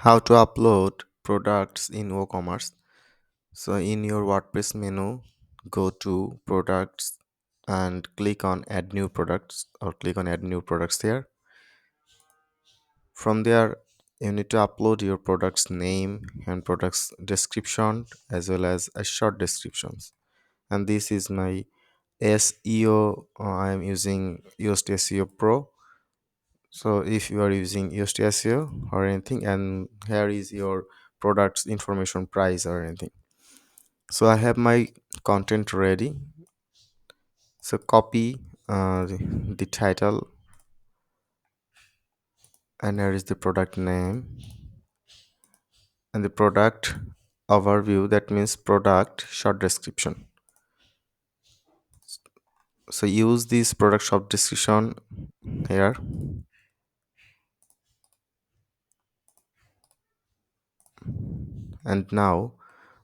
How to upload products in WooCommerce. So in your WordPress menu, go to products and click on add new products or click on add new products here. From there, you need to upload your product's name and product's description as well as a short descriptions. And this is my SEO. I am using Yoast SEO Pro. So if you are using Yoast SEO or anything, and here is your product's information, price or anything. So I have my content ready. So copy the title, and here is the product name and the product overview, that means product short description. So use this product short description here. And now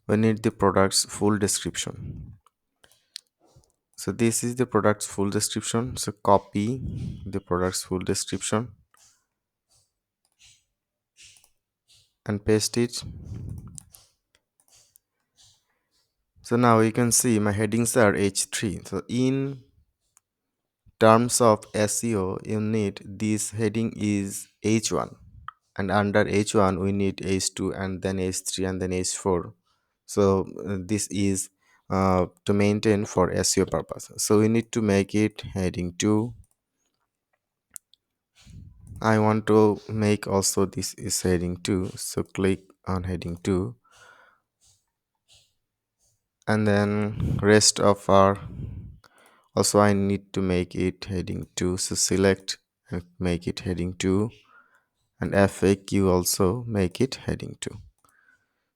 we need the product's full description. So this is the product's full description. So copy the product's full description and paste it. So now you can see my headings are H3. So in terms of SEO, you need this heading is H1, and under H1 we need H2 and then H3 and then H4. So this is to maintain for SEO purpose. So we need to make it heading 2. I want to make also this is heading 2, so click on heading 2, and then rest of our also I need to make it heading 2, so select and make it heading 2, and FAQ also make it heading 2.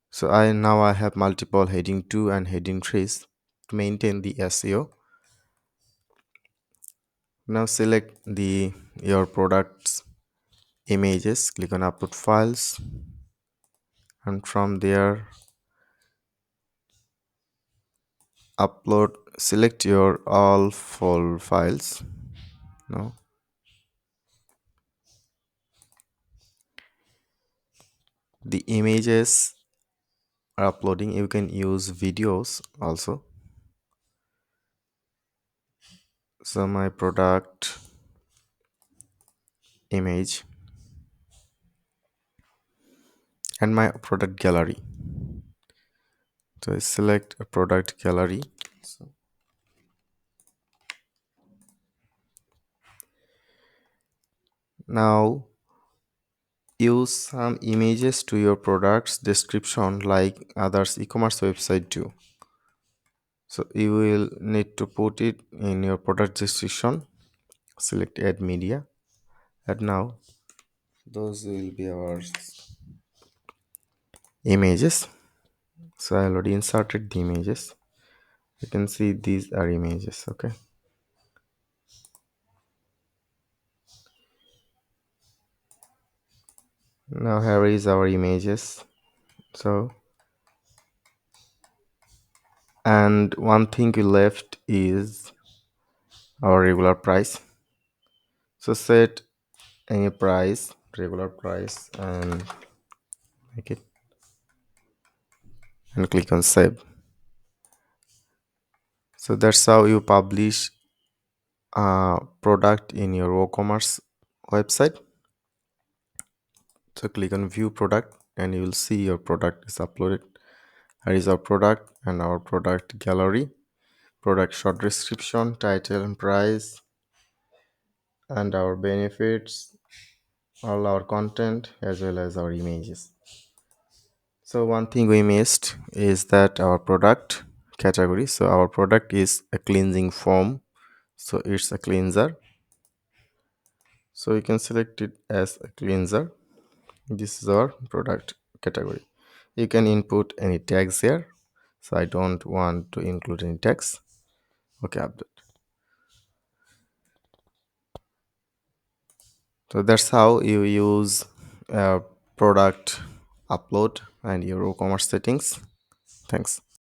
So I have multiple heading 2 and heading 3s to maintain the SEO. Now select the your products images, click on upload files, and from there select your all full files. Now the images are uploading. You can use videos also. So my product image and my product gallery. So I select a product gallery. So now use some images to your product's description like others e-commerce website do. So you will need to put it in your product description. Select add media, and now those will be our images. So I already inserted the images. You can see these are images. Okay, now here is our images. So, and one thing we left is our regular price. So set any price, regular price, and make it, and click on save. So that's how you publish a product in your WooCommerce website. So click on view product and you will see your product is uploaded. Here is our product and our product gallery, product short description, title and price, and our benefits, all our content as well as our images. So one thing we missed is that our product category. So our product is a cleansing foam. So it's a cleanser. So you can select it as a cleanser. This is our product category. You can input any tags here. So I don't want to include any tags. Okay, update. So that's how you use product upload and your WooCommerce settings. Thanks.